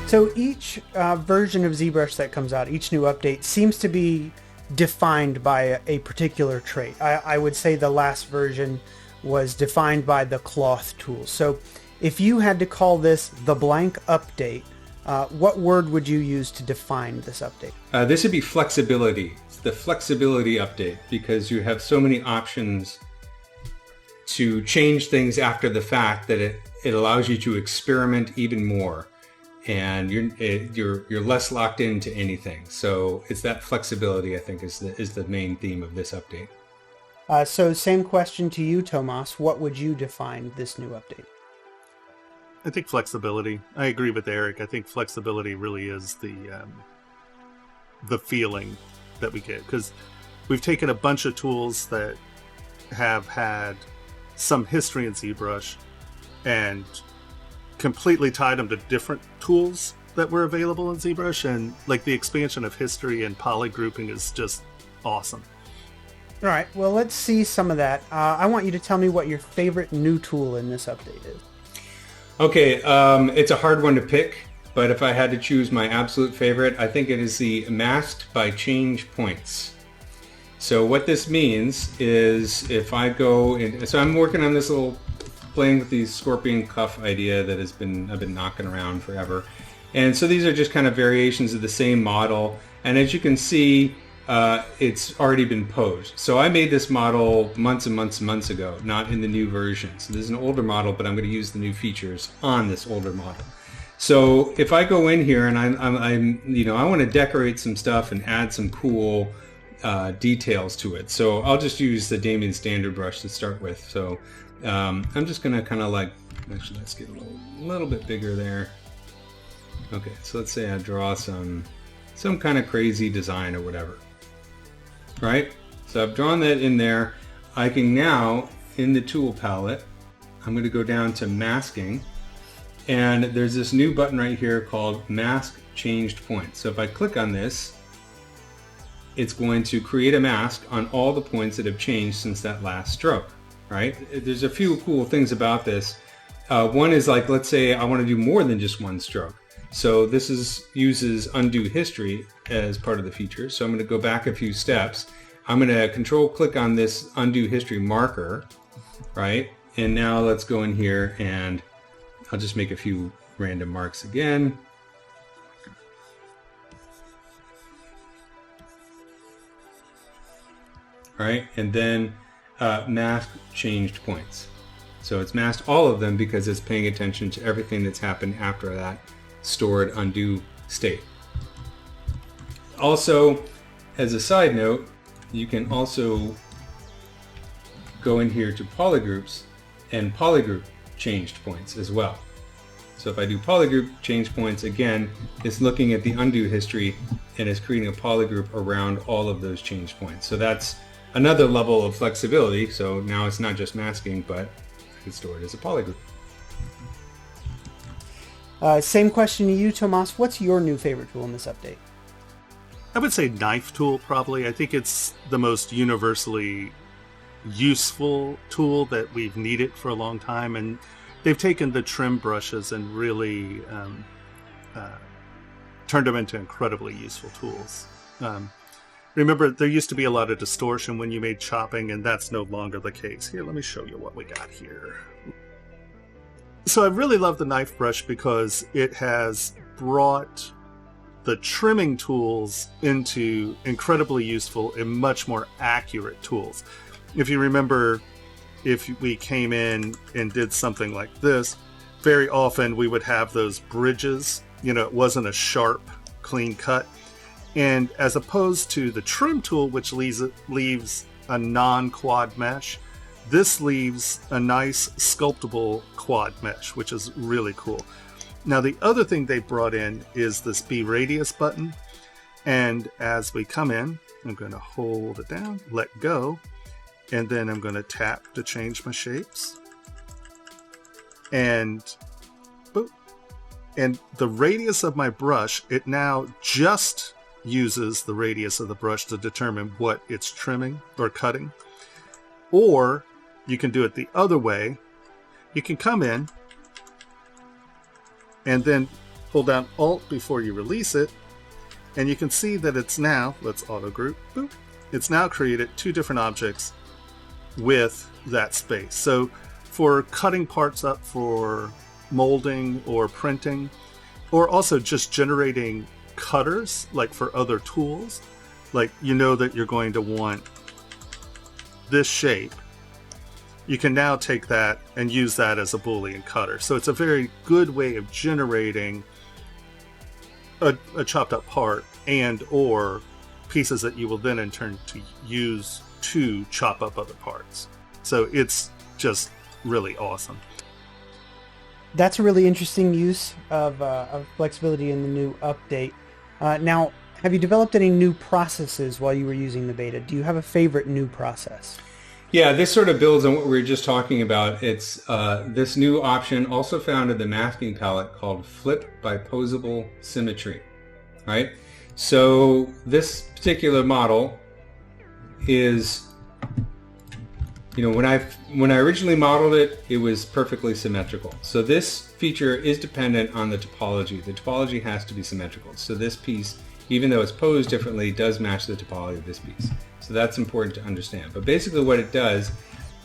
So each version of ZBrush that comes out, each new update seems to be defined by a particular trait. I would say the last version was defined by the cloth tool. So if you had to call this the blank update, what word would you use to define this update? This would be flexibility. It's the flexibility update, because you have so many options to change things after the fact that it allows you to experiment even more, and you're less locked into anything. So it's that flexibility, I think, is the main theme of this update. So same question to you, Tomas. What would you define this new update? I think flexibility. I agree with Eric. I think flexibility really is the feeling that we get, because we've taken a bunch of tools that have had some history in ZBrush and completely tied them to different tools that were available in ZBrush, and like the expansion of history and polygrouping is just awesome. All right, well, let's see some of that. I want you to tell me what your favorite new tool in this update is. Okay, it's a hard one to pick, but if I had to choose my absolute favorite, I think it is the masked by change points. So what this means is if I go in, so I'm working on this little, playing with the scorpion cuff idea that I've been knocking around forever. And so these are just kind of variations of the same model. And as you can see, it's already been posed. So I made this model months and months and months ago, not in the new version. So this is an older model, but I'm going to use the new features on this older model. So if I go in here and I want to decorate some stuff and add some cool details to it. So I'll just use the Damien standard brush to start with. So I'm just going to kind of like, actually let's get a little bit bigger there. Okay, so let's say I draw some kind of crazy design or whatever. Right? So I've drawn that in there. I can now, in the tool palette, I'm going to go down to masking, and there's this new button right here called Mask Changed Points. So if I click on this, it's going to create a mask on all the points that have changed since that last stroke. Right? There's a few cool things about this. One is like, let's say I want to do more than just one stroke. So this uses undo history as part of the feature. So I'm going to go back a few steps. I'm going to control click on this undo history marker, right? And now let's go in here and I'll just make a few random marks again. All right, and then mask changed points. So it's masked all of them because it's paying attention to everything that's happened after that stored undo state. Also, as a side note, you can also go in here to polygroups and polygroup changed points as well. So if I do polygroup change points, again, it's looking at the undo history and it's creating a polygroup around all of those change points. So that's another level of flexibility. So now it's not just masking, but it's stored as a polygroup. Same question to you, Tomas. What's your new favorite tool in this update? I would say knife tool, probably. I think it's the most universally useful tool that we've needed for a long time, and they've taken the trim brushes and really turned them into incredibly useful tools. Remember, there used to be a lot of distortion when you made chopping, and that's no longer the case. Here, let me show you what we got here. So I really love the knife brush because it has brought the trimming tools into incredibly useful and much more accurate tools. If you remember, if we came in and did something like this, very often we would have those bridges. You know, it wasn't a sharp, clean cut. And as opposed to the trim tool, which leaves a non-quad mesh, this leaves a nice sculptable quad mesh, which is really cool. Now, the other thing they brought in is this B radius button. And as we come in, I'm going to hold it down, let go, and then I'm going to tap to change my shapes. And boop. And the radius of my brush, it now just uses the radius of the brush to determine what it's trimming or cutting. Or you can do it the other way. You can come in and then hold down Alt before you release it, and you can see that it's now, let's auto group, boop, it's now created two different objects with that space. So for cutting parts up for molding or printing, or also just generating cutters, like for other tools, like you know that you're going to want this shape, you can now take that and use that as a Boolean cutter. So it's a very good way of generating a chopped up part and or pieces that you will then in turn to use to chop up other parts. So it's just really awesome. That's a really interesting use of flexibility in the new update. Now, have you developed any new processes while you were using the beta? Do you have a favorite new process? Yeah, this sort of builds on what we were just talking about. It's this new option also found in the masking palette called Flip by Posable Symmetry, right? So this particular model is, you know, when I originally modeled it, it was perfectly symmetrical. So this feature is dependent on the topology. The topology has to be symmetrical. So this piece, even though it's posed differently, does match the topology of this piece. So that's important to understand. But basically what it does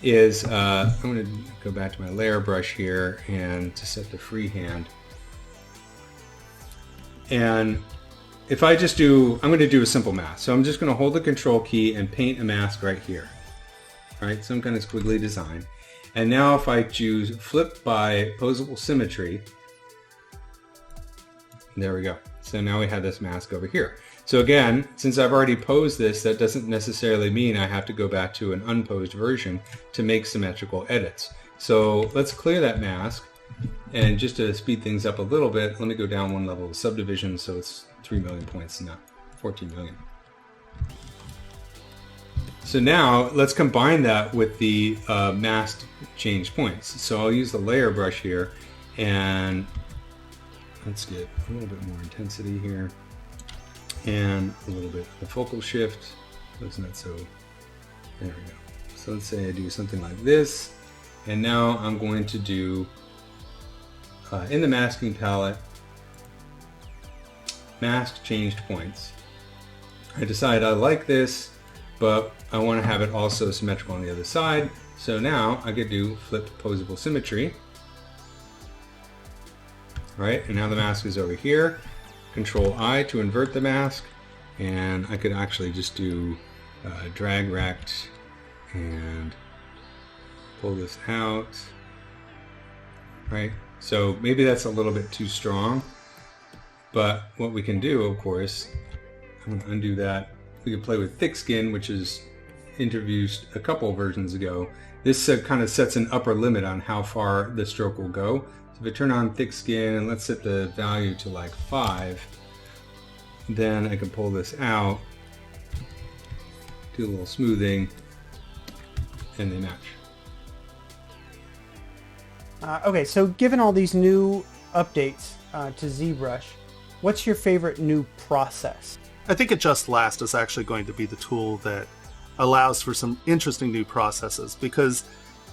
is, I'm going to go back to my layer brush here and to set the freehand. And if I just do, I'm going to do a simple mask. So I'm just going to hold the control key and paint a mask right here. All right, some kind of squiggly design. And now if I choose Flip by Posable Symmetry, there we go. So now we have this mask over here. So again, since I've already posed this, that doesn't necessarily mean I have to go back to an unposed version to make symmetrical edits. So let's clear that mask. And just to speed things up a little bit, let me go down one level of subdivision so it's 3 million points, not 14 million. So now let's combine that with the masked change points. So I'll use the layer brush here and let's get a little bit more intensity here and a little bit of the focal shift. So it's not so, there we go. So let's say I do something like this, and now I'm going to do in the masking palette, mask changed points. I decide I like this, but I want to have it also symmetrical on the other side. So now I could do Flip Posable Symmetry. Right, and now the mask is over here. Control I to invert the mask, and I could actually just do drag rect and pull this out. Right, so maybe that's a little bit too strong, but what we can do, of course, I'm going to undo that. We can play with thick skin, which is introduced a couple versions ago. This kind of sets an upper limit on how far the stroke will go. So if I turn on thick skin and let's set the value to like 5, then I can pull this out, do a little smoothing, and they match. Okay, so given all these new updates to ZBrush, what's your favorite new process? I think Adjust Last is actually going to be the tool that allows for some interesting new processes because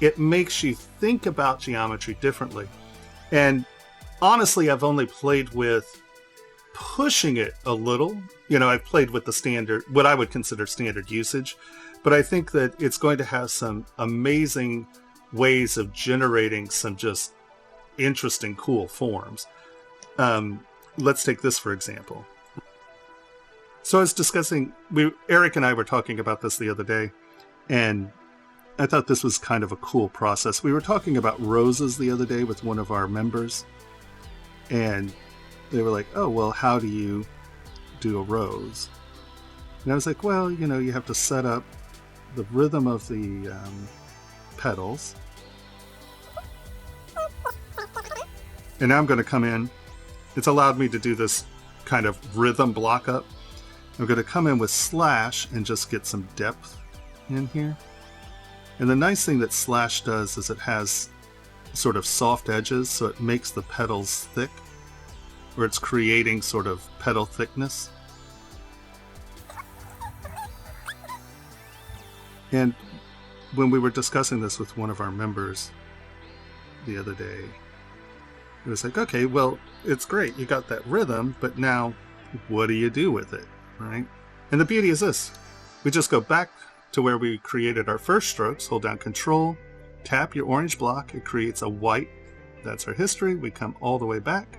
it makes you think about geometry differently. And honestly, I've only played with pushing it a little. You know, I've played with the standard, what I would consider standard usage, but I think that it's going to have some amazing ways of generating some just interesting, cool forms. Let's take this for example. So I was discussing, Eric and I were talking about this the other day, and I thought this was kind of a cool process. We were talking about roses the other day with one of our members, and they were like, oh, well, how do you do a rose? And I was like, well, you know, you have to set up the rhythm of the petals. And now I'm going to come in. It's allowed me to do this kind of rhythm block up. I'm going to come in with slash and just get some depth in here. And the nice thing that slash does is it has sort of soft edges, so it makes the petals thick, or it's creating sort of petal thickness. And when we were discussing this with one of our members the other day, It was like, okay, well, it's great. You got that rhythm, but now what do you do with it, right? And the beauty is this. We just go back to where we created our first strokes, hold down Control, tap your orange block, it creates a white. That's our history. We come all the way back.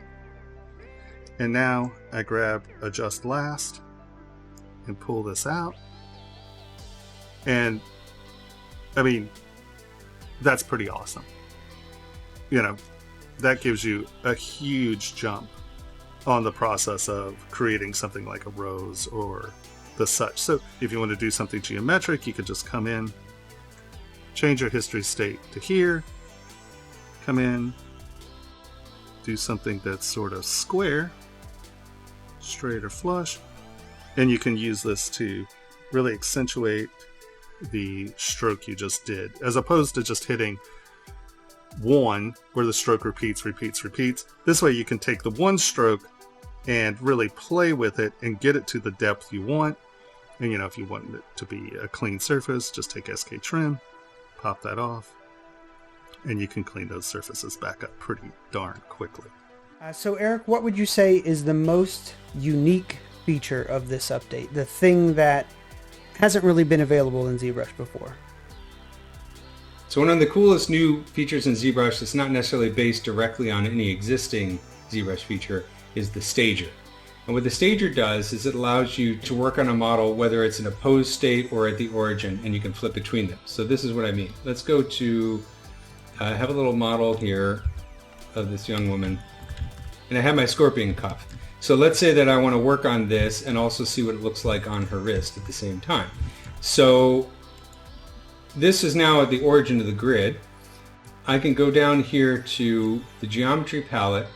And now I grab Adjust Last and pull this out. And, I mean, that's pretty awesome. You know, that gives you a huge jump on the process of creating something like a rose or the such. So if you want to do something geometric, you could just come in, change your history state to here, come in, do something that's sort of square, straight or flush, and you can use this to really accentuate the stroke you just did, as opposed to just hitting one where the stroke repeats. This way you can take the one stroke and really play with it and get it to the depth you want. And if you want it to be a clean surface, just take SK Trim, pop that off, and you can clean those surfaces back up pretty darn quickly. So Eric, what would you say is the most unique feature of this update? The thing that hasn't really been available in ZBrush before? So one of the coolest new features in ZBrush that's not necessarily based directly on any existing ZBrush feature is the stager. And what the stager does is it allows you to work on a model whether it's in a pose state or at the origin, and you can flip between them. So this is what I mean. Let's go to, I have a little model here of this young woman, and I have my scorpion cuff. So let's say that I want to work on this and also see what it looks like on her wrist at the same time. So this is now at the origin of the grid. I can go down here to the geometry palette,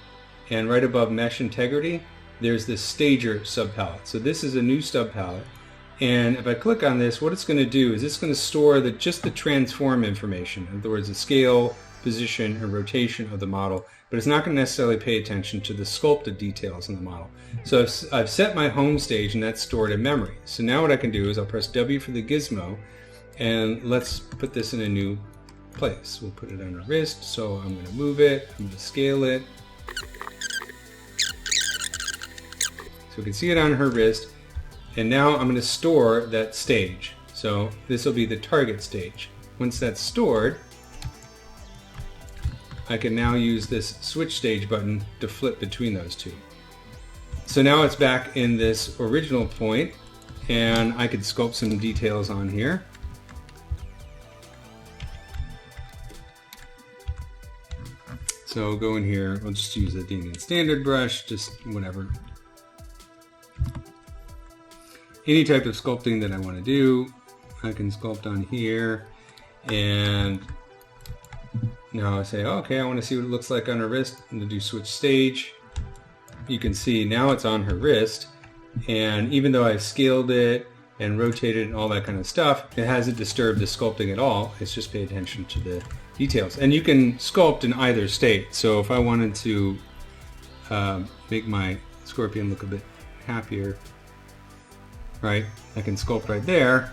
and right above mesh integrity, there's this stager subpalette. So this is a new subpalette. And if I click on this, what it's going to do is it's going to store just the transform information. In other words, the scale, position, and rotation of the model, but it's not going to necessarily pay attention to the sculpted details in the model. So I've set my home stage, and that's stored in memory. So now what I can do is I'll press W for the gizmo, and let's put this in a new place. We'll put it on our wrist, so I'm going to move it, I'm going to scale it. So we can see it on her wrist, and now I'm going to store that stage. So this will be the target stage. Once that's stored, I can now use this switch stage button to flip between those two. So now it's back in this original point, and I could sculpt some details on here. So go in here, I'll just use a Damien standard brush, just whatever. Any type of sculpting that I want to do, I can sculpt on here, and now I say, okay, I want to see what it looks like on her wrist. I'm going to do switch stage. You can see now it's on her wrist, and even though I've scaled it and rotated and all that kind of stuff, it hasn't disturbed the sculpting at all. It's just paid attention to the details. And you can sculpt in either state. So if I wanted to make my scorpion look a bit happier, right, I can sculpt right there,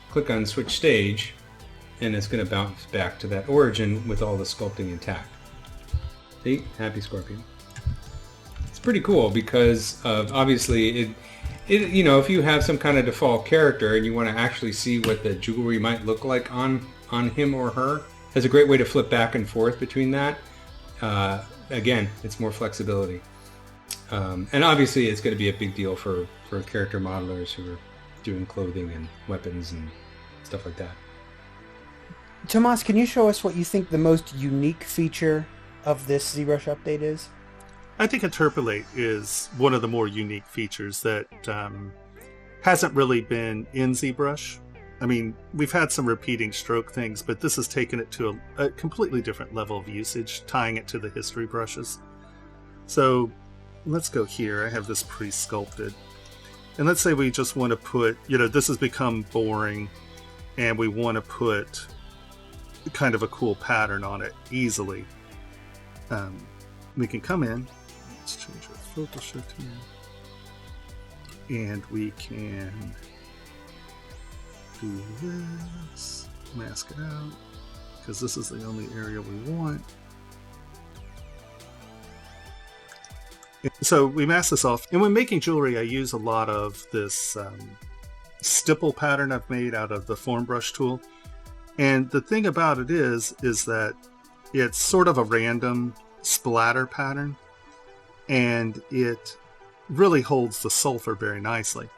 click on switch stage, and it's going to bounce back to that origin with all the sculpting intact. See, happy scorpion. It's pretty cool because obviously if you have some kind of default character and you want to actually see what the jewelry might look like on him or her, it's a great way to flip back and forth between that. Again, it's more flexibility. And obviously it's going to be a big deal for character modelers who are doing clothing and weapons and stuff like that. Tomas, can you show us what you think the most unique feature of this ZBrush update is? I think interpolate is one of the more unique features that hasn't really been in ZBrush. I mean, we've had some repeating stroke things, but this has taken it to a completely different level of usage, tying it to the history brushes. So let's go here. I have this pre-sculpted. And let's say we just want to put, this has become boring, and we want to put kind of a cool pattern on it easily. We can come in, let's change our focal shift here, and we can do this, mask it out, because this is the only area we want. So we mask this off, and when making jewelry, I use a lot of this stipple pattern I've made out of the form brush tool. And the thing about it is that it's sort of a random splatter pattern, and it really holds the sulfur very nicely.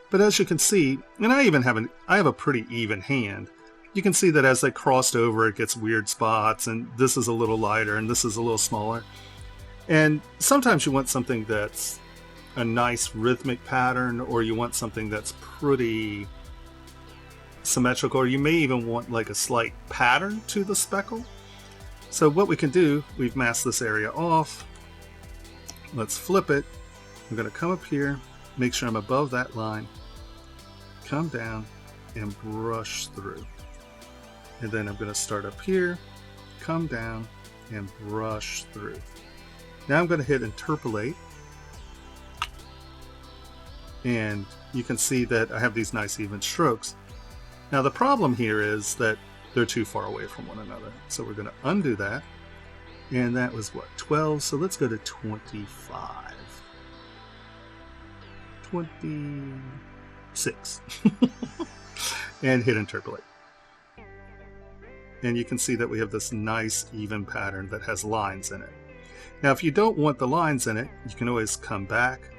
But as you can see, and I have a pretty even hand, you can see that as they crossed over, it gets weird spots, and this is a little lighter, and this is a little smaller. And sometimes you want something that's a nice rhythmic pattern, or you want something that's pretty symmetrical, or you may even want like a slight pattern to the speckle. So what we can do, we've masked this area off. Let's flip it. I'm going to come up here, make sure I'm above that line, come down and brush through. And then I'm going to start up here, come down and brush through. Now I'm going to hit interpolate, and you can see that I have these nice even strokes. Now the problem here is that they're too far away from one another. So we're going to undo that, and that was what, 12? So let's go to 25. 26. And hit interpolate. And you can see that we have this nice even pattern that has lines in it. Now, if you don't want the lines in it, you can always come back.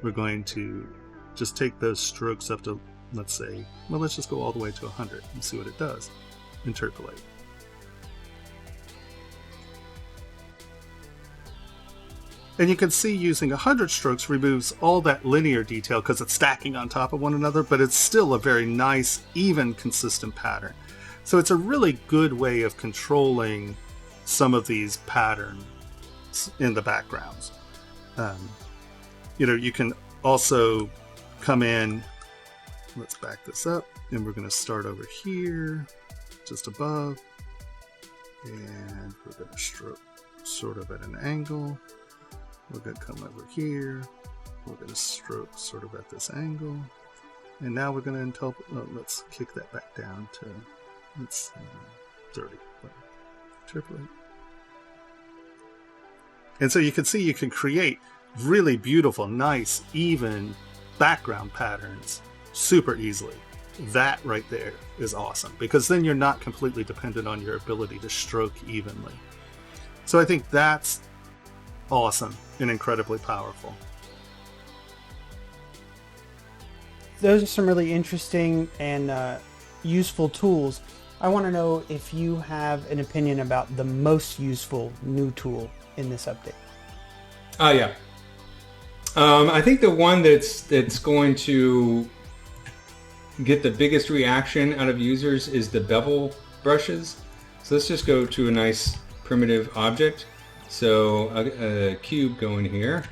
We're going to just take those strokes up to, let's say, well, let's just go all the way to 100 and see what it does. Interpolate. And you can see using 100 strokes removes all that linear detail because it's stacking on top of one another, but it's still a very nice, even, consistent pattern. So it's a really good way of controlling some of these patterns in the backgrounds. You can also come in, let's back this up, and we're going to start over here, just above, and we're going to stroke sort of at an angle. We're going to come over here, we're going to stroke sort of at this angle, and now we're going to let's kick that back down to, let's 30. Interpolate. And so you can see you can create really beautiful, nice, even background patterns super easily. That right there is awesome, because then you're not completely dependent on your ability to stroke evenly. So I think that's awesome and incredibly powerful. Those are some really interesting and useful tools. I want to know if you have an opinion about the most useful new tool in this update. Yeah. I think the one that's going to get the biggest reaction out of users is the Bevel brushes. So let's just go to a nice primitive object. So a cube going here,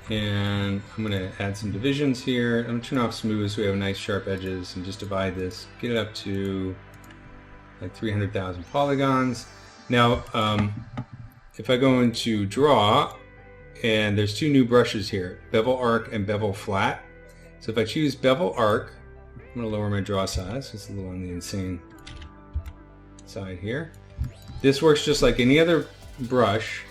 and I'm going to add some divisions here. I'm going to turn off smooth so we have nice sharp edges, and just divide this, get it up to like 300,000 polygons. Now if I go into draw, and there's two new brushes here, Bevel Arc and Bevel Flat. So if I choose Bevel Arc, I'm going to lower my draw size. It's a little on the insane side here. This works just like any other brush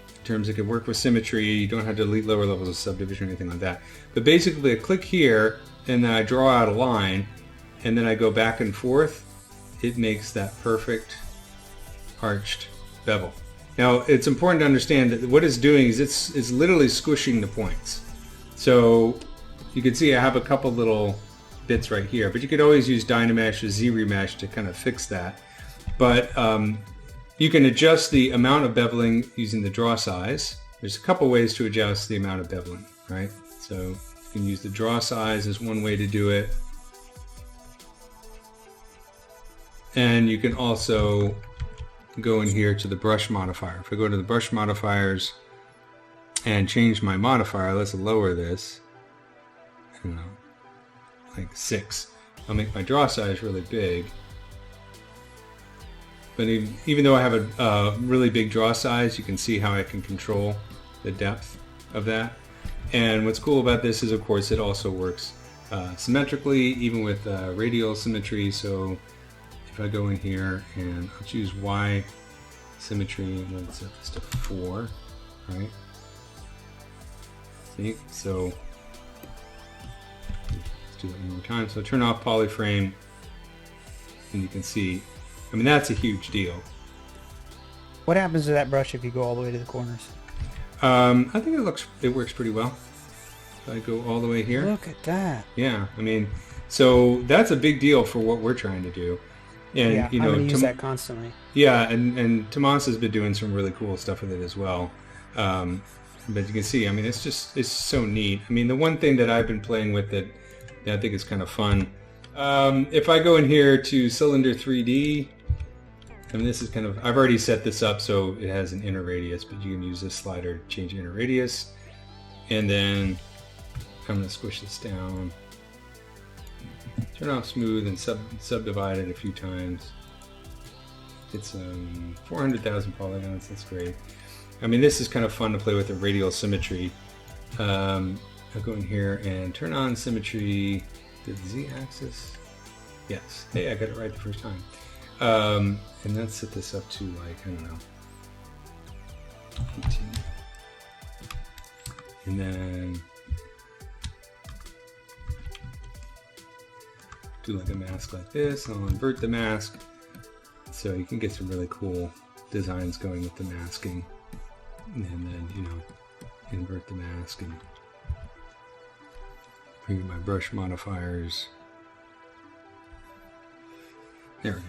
in terms it can work with symmetry. You don't have to delete lower levels of subdivision or anything like that. But basically I click here and then I draw out a line and then I go back and forth. It makes that perfect arched bevel. Now it's important to understand that what it's doing is it's literally squishing the points. So you can see I have a couple little bits right here, but you could always use Dynamesh or ZBrush to kind of fix that. But you can adjust the amount of beveling using the draw size. There's a couple ways to adjust the amount of beveling, right? So you can use the draw size as one way to do it. And you can also go in here to the brush modifier. If I go to the brush modifiers and change my modifier, let's lower this, like 6. I'll make my draw size really big. But even though I have a really big draw size, you can see how I can control the depth of that. And what's cool about this is, of course, it also works symmetrically, even with radial symmetry. So if I go in here and I'll choose Y symmetry, and let's set this to 4. right? See, so let's do that one more time. So turn off polyframe, and you can see, I mean, that's a huge deal. What happens to that brush if you go all the way to the corners? I think it works pretty well. If I go all the way here. Look at that. Yeah, I mean, so that's a big deal for what we're trying to do. And Yeah, you I'm know, going to use that constantly. yeah, and Tomas has been doing some really cool stuff with it as well. But you can see, I mean, it's so neat. I mean, the one thing that I've been playing with that I think is kind of fun, if I go in here to cylinder 3D, I mean, this is kind of, I've already set this up so it has an inner radius, but you can use this slider to change inner radius. And then I'm going to squish this down, turn off smooth, and subdivide it a few times. It's 400,000 polygons, that's great. I mean, this is kind of fun to play with the radial symmetry. I'll go in here and turn on symmetry to the z-axis. Yes, hey, I got it right the first time. And let's set this up to, like, I don't know, 18. And then do like a mask like this. I'll invert the mask so you can get some really cool designs going with the masking. And then, you know, invert the mask and bring in my brush modifiers. There we go.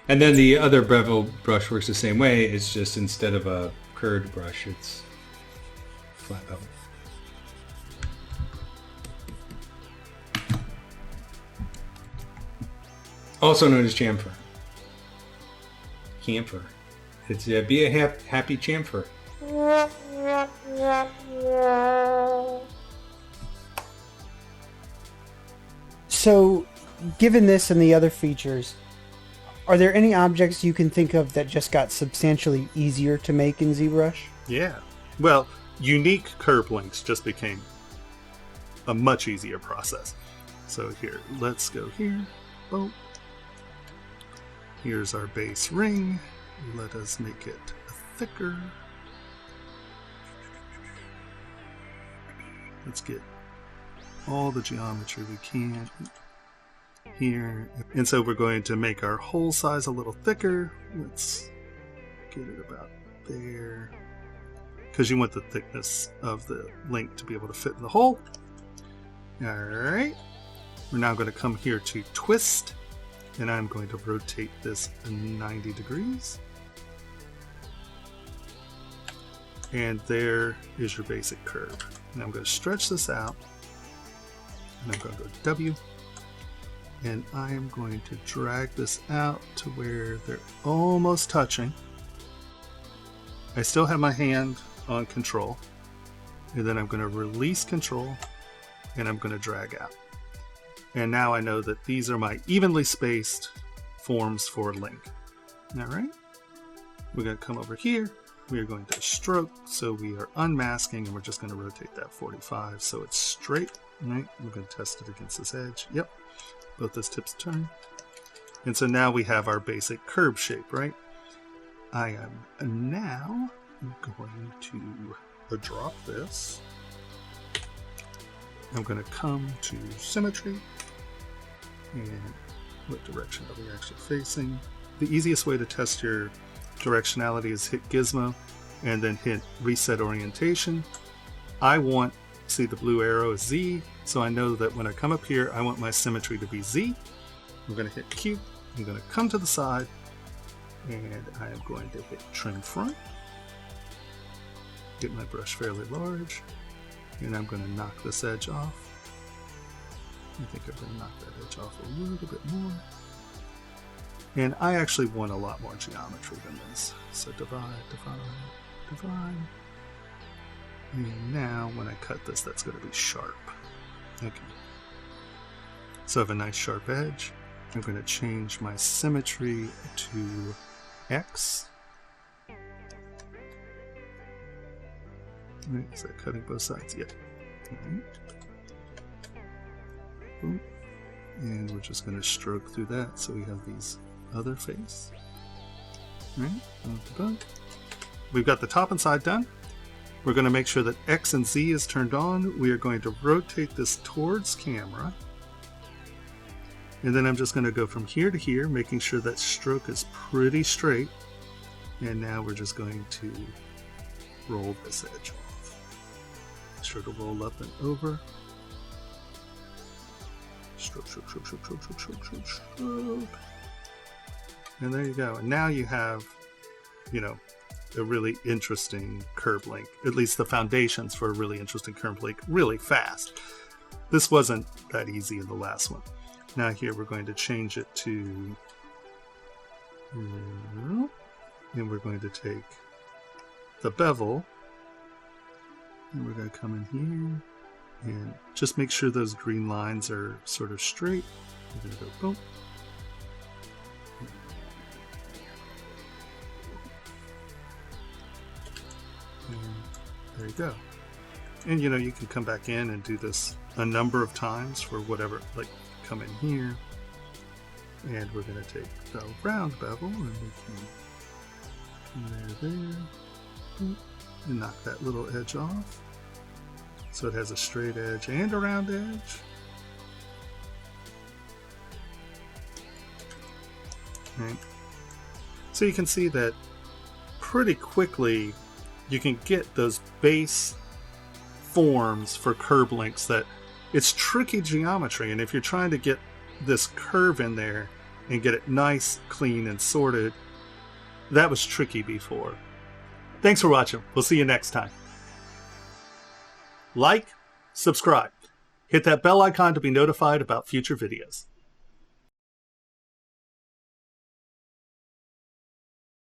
And then the other Bevel brush works the same way. It's just instead of a curved brush, it's flat bevel. Also known as chamfer. Camphor. It's be a happy chamfer. So, given this and the other features, are there any objects you can think of that just got substantially easier to make in ZBrush? Yeah. Well, unique curve links just became a much easier process. So here, let's go here. Oh. Here's our base ring. Let us make it thicker. Let's get all the geometry we can here. And so we're going to make our hole size a little thicker. Let's get it about there, because you want the thickness of the link to be able to fit in the hole. All right. We're now going to come here to twist, and I'm going to rotate this 90 degrees. And there is your basic curve. And I'm going to stretch this out, and I'm going to go W, and I am going to drag this out to where they're almost touching. I still have my hand on control, and then I'm going to release control, and I'm going to drag out. And now I know that these are my evenly spaced forms for a link. All right, we're going to come over here. We are going to stroke, so we are unmasking, and we're just going to rotate that 45 so it's straight. Right? We're going to test it against this edge. Yep, both those tips turn. And so now we have our basic curve shape, right? I am now going to drop this. I'm going to come to symmetry, and what direction are we actually facing? The easiest way to test your directionality is hit Gizmo and then hit reset orientation. I want, see the blue arrow is Z, so I know that when I come up here, I want my symmetry to be Z. I'm going to hit Q. I'm going to come to the side, and I am going to hit trim front. Get my brush fairly large, and I'm going to knock this edge off. I think I'm going to knock that edge off a little bit more. And I actually want a lot more geometry than this. So divide, divide, divide. And now when I cut this, that's going to be sharp. Okay. So I have a nice sharp edge. I'm going to change my symmetry to X. Right, is that cutting both sides? Yeah. Right. Boom. And we're just going to stroke through that so we have these other face. Right? Boom, boom. We've got the top and side done. We're going to make sure that X and Z is turned on. We are going to rotate this towards camera. And then I'm just going to go from here to here, making sure that stroke is pretty straight. And now we're just going to roll this edge off. Make sure to roll up and over. Stroke, stroke, stroke, stroke, stroke, stroke, stroke, stroke, stroke. And there you go. And now you have, you know, a really interesting curve link. At least the foundations for a really interesting curve link really fast. This wasn't that easy in the last one. Now here we're going to change it to, and we're going to take the bevel, and we're going to come in here and just make sure those green lines are sort of straight. We're going to go boom. And there you go. And you know, you can come back in and do this a number of times for whatever, like come in here, and we're going to take the round bevel and we can there, and knock that little edge off so it has a straight edge and a round edge. Right. So you can see that pretty quickly you can get those base forms for curve links. That it's tricky geometry, and if you're trying to get this curve in there and get it nice, clean, and sorted, that was tricky before. Thanks for watching. We'll see you next time. Like, subscribe, hit that bell icon to be notified about future videos.